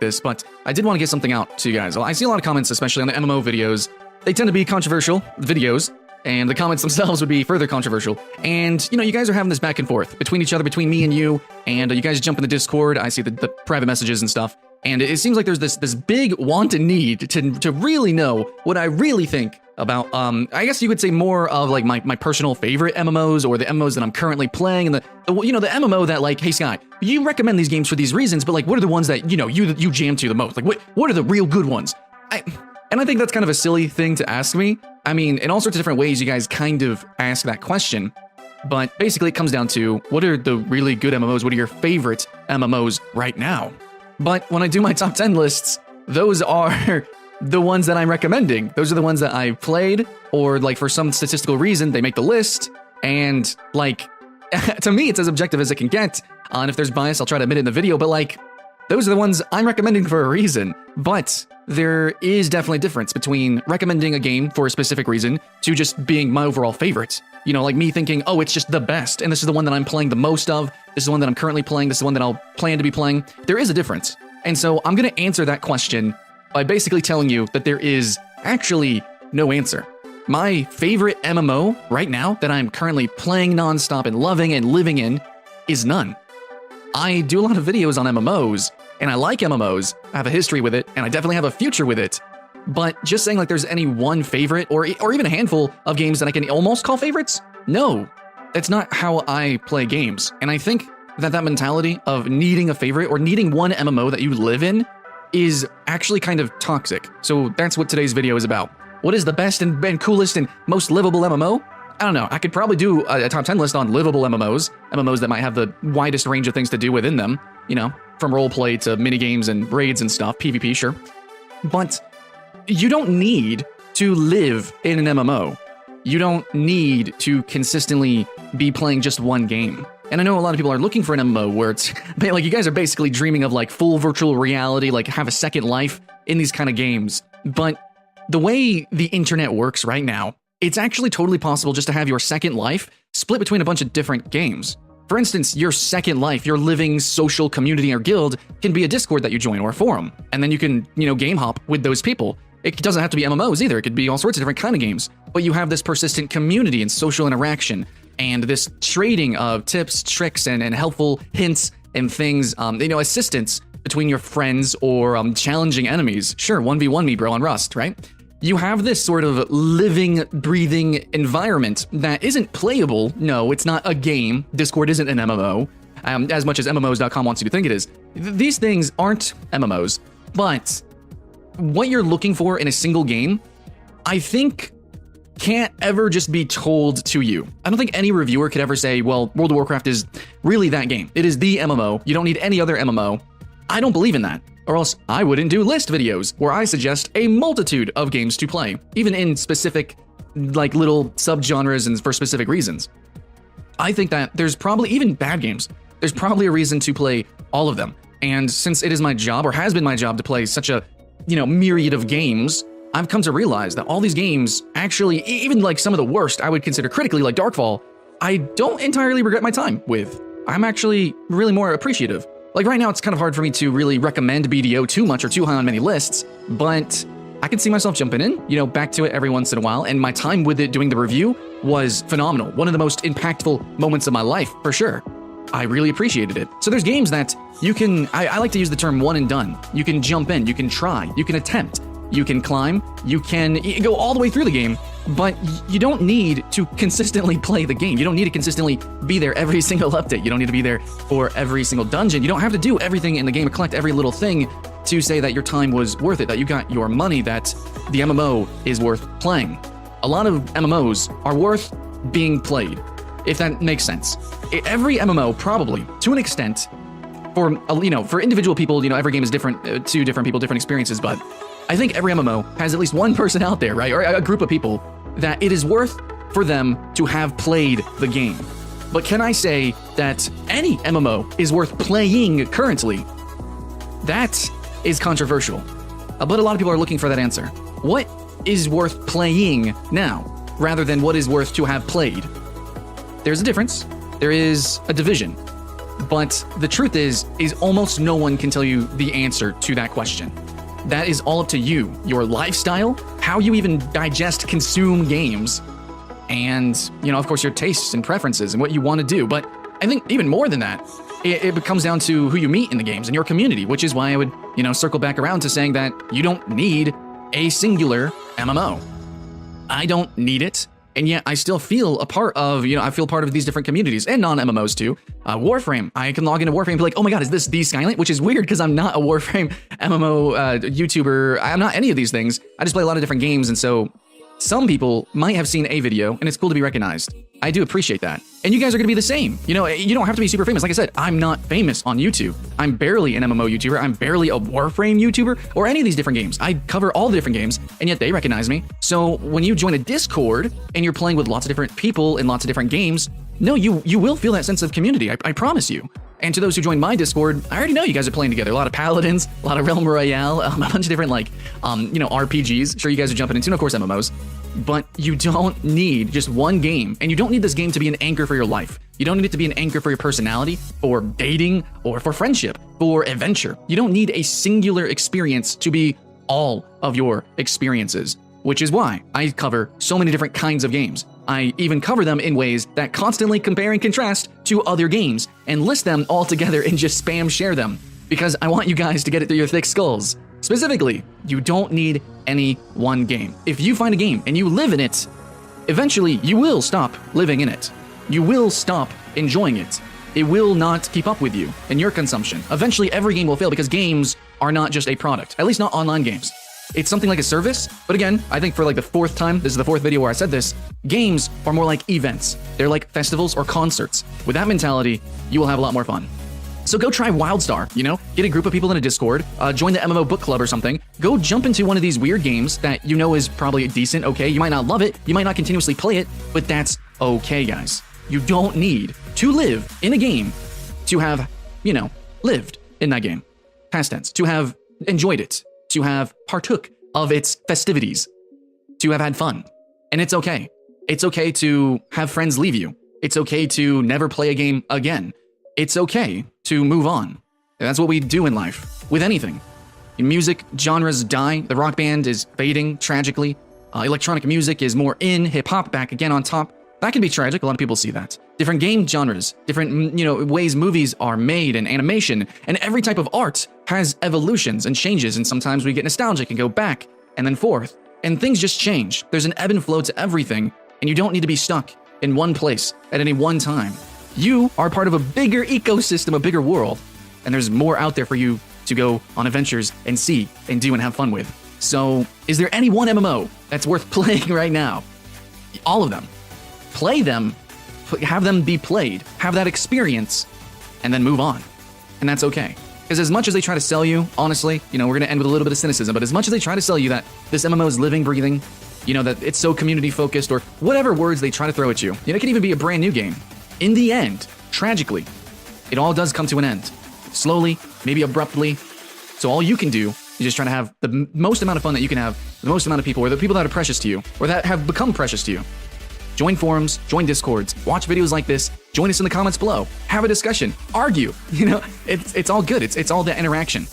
this, but I did want to get something out to you guys. I see a lot of comments, especially on the MMO videos. They tend to be controversial videos, and the comments themselves would be further controversial. And, you know, you guys are having this back and forth between each other, between me and you, and you guys jump in the Discord. I see the private messages and stuff. And it seems like there's this big want and need to really know what I really think about, I guess you could say more of like my personal favorite MMOs, or the MMOs that I'm currently playing, and the MMO that, like, hey Sky, you recommend these games for these reasons, but like, what are the ones that, you know, you jam to the most? Like, what are the real good ones? And I think that's kind of a silly thing to ask me. I mean, in all sorts of different ways, you guys kind of ask that question, but basically it comes down to, what are the really good MMOs? What are your favorite MMOs right now? But when I do my top 10 lists, those are the ones that I'm recommending. Those are the ones that I've played, or like for some statistical reason, they make the list. And like, to me, it's as objective as it can get. And if there's bias, I'll try to admit it in the video, but like, those are the ones I'm recommending for a reason. But there is definitely a difference between recommending a game for a specific reason to just being my overall favorite. You know, like me thinking, oh, it's just the best, and this is the one that I'm playing the most of, this is the one that I'm currently playing, this is the one that I'll plan to be playing. There is a difference. And so I'm going to answer that question by basically telling you that there is actually no answer. My favorite MMO right now that I'm currently playing nonstop and loving and living in is none. I do a lot of videos on MMOs, and I like MMOs, I have a history with it, and I definitely have a future with it. But just saying like there's any one favorite, or even a handful of games that I can almost call favorites? No, that's not how I play games. And I think that mentality of needing a favorite or needing one MMO that you live in is actually kind of toxic. So that's what today's video is about. What is the best and coolest and most livable MMO? I don't know. I could probably do a top 10 list on livable MMOs, MMOs that might have the widest range of things to do within them, you know, from roleplay to minigames and raids and stuff, PvP, sure. But you don't need to live in an MMO. You don't need to consistently be playing just one game. And I know a lot of people are looking for an MMO where it's, like, you guys are basically dreaming of like full virtual reality, like have a second life in these kind of games. But the way the internet works right now, it's actually totally possible just to have your second life split between a bunch of different games. For instance, your second life, your living social community or guild can be a Discord that you join or a forum. And then you can, you know, game hop with those people. It doesn't have to be MMOs either. It could be all sorts of different kind of games. But you have this persistent community and social interaction and this trading of tips, tricks, and helpful hints and things, you know, assistance between your friends or challenging enemies. Sure, 1v1 me, bro, on Rust, right? You have this sort of living, breathing environment that isn't playable. No, it's not a game. Discord isn't an MMO, as much as MMOs.com wants you to think it is. These things aren't MMOs, but what you're looking for in a single game, I think, can't ever just be told to you. I don't think any reviewer could ever say, well, World of Warcraft is really that game. It is the MMO. You don't need any other MMO. I don't believe in that. Or else I wouldn't do list videos where I suggest a multitude of games to play, even in specific, like, little subgenres and for specific reasons. I think that there's probably, even bad games, there's probably a reason to play all of them. And since it is my job, or has been my job, to play such a, you know, myriad of games, I've come to realize that all these games, actually, even like some of the worst I would consider critically, like Darkfall, I don't entirely regret my time with. I'm actually really more appreciative. Like right now, it's kind of hard for me to really recommend BDO too much or too high on many lists, but I can see myself jumping in, you know, back to it every once in a while, and my time with it doing the review was phenomenal. One of the most impactful moments of my life, for sure. I really appreciated it. So there's games that you can, I like to use the term one and done. You can jump in, you can try, you can attempt, you can climb, you can go all the way through the game, but you don't need to consistently play the game. You don't need to consistently be there every single update. You don't need to be there for every single dungeon. You don't have to do everything in the game or collect every little thing to say that your time was worth it, that you got your money, that the MMO is worth playing. A lot of MMOs are worth being played, if that makes sense. Every MMO, probably, to an extent, for, you know, for individual people, you know, every game is different to different people, different experiences, but I think every MMO has at least one person out there, right, or a group of people that it is worth for them to have played the game. But can I say that any MMO is worth playing currently? That is controversial. But a lot of people are looking for that answer. What is worth playing now, rather than what is worth to have played? There's a difference. There is a division. But the truth is almost no one can tell you the answer to that question. That is all up to you, your lifestyle, how you even digest, consume games, and, of course, your tastes and preferences and what you want to do. But I think even more than that, it comes down to who you meet in the games and your community, which is why I would, circle back around to saying that you don't need a singular MMO. I don't need it. And yet I still feel a part of, I feel part of these different communities and non-MMOs too. Warframe, I can log into Warframe and be like, oh my God, is this the Skyline? Which is weird because I'm not a Warframe MMO YouTuber. I'm not any of these things. I just play a lot of different games. And so some people might have seen a video and it's cool to be recognized. I do appreciate that. And you guys are going to be the same. You don't have to be super famous. Like I said, I'm not famous on YouTube. I'm barely an MMO YouTuber. I'm barely a Warframe YouTuber or any of these different games. I cover all the different games and yet they recognize me. So when you join a Discord and you're playing with lots of different people in lots of different games, no, you will feel that sense of community. I promise you. And to those who join my Discord, I already know you guys are playing together. A lot of Paladins, a lot of Realm Royale, a bunch of different RPGs. Sure, you guys are jumping into, and of course, MMOs. But you don't need just one game, and you don't need this game to be an anchor for your life. You don't need it to be an anchor for your personality, for dating, or for friendship, for adventure. You don't need a singular experience to be all of your experiences, which is why I cover so many different kinds of games. I even cover them in ways that constantly compare and contrast to other games and list them all together and just spam share them because I want you guys to get it through your thick skulls. Specifically, you don't need any one game. If you find a game and you live in it, eventually you will stop living in it. You will stop enjoying it. It will not keep up with you and your consumption. Eventually, every game will fail because games are not just a product, at least not online games. It's something like a service, but again, I think for like the fourth time, this is the fourth video where I said this, games are more like events. They're like festivals or concerts. With that mentality, you will have a lot more fun. So go try WildStar, get a group of people in a Discord, join the MMO book club or something, go jump into one of these weird games that is probably decent, okay? You might not love it, you might not continuously play it, but that's okay, guys. You don't need to live in a game to have, lived in that game. Past tense, to have enjoyed it, to have partook of its festivities, to have had fun. And it's okay. It's okay to have friends leave you. It's okay to never play a game again. It's okay to move on. And that's what we do in life, with anything. Music genres die. The rock band is fading, tragically. Electronic music is more in, hip-hop back again on top. That can be tragic. A lot of people see that. Different game genres, different ways movies are made and animation, and every type of art has evolutions and changes, and sometimes we get nostalgic and go back and then forth, and things just change. There's an ebb and flow to everything, and you don't need to be stuck in one place at any one time. You are part of a bigger ecosystem, a bigger world, and there's more out there for you to go on adventures and see and do and have fun with. So, is there any one MMO that's worth playing right now? All of them. Play them, have them be played, have that experience, and then move on. And that's okay. Because as much as they try to sell you, honestly, we're going to end with a little bit of cynicism, but as much as they try to sell you that this MMO is living, breathing, that it's so community focused, or whatever words they try to throw at you, it could even be a brand new game. In the end, tragically, it all does come to an end. Slowly, maybe abruptly. So all you can do is just try to have the most amount of fun that you can have, the most amount of people, or the people that are precious to you, or that have become precious to you. Join forums, join Discords, watch videos like this, join us in the comments below, have a discussion, argue. It's all good. It's all that interaction.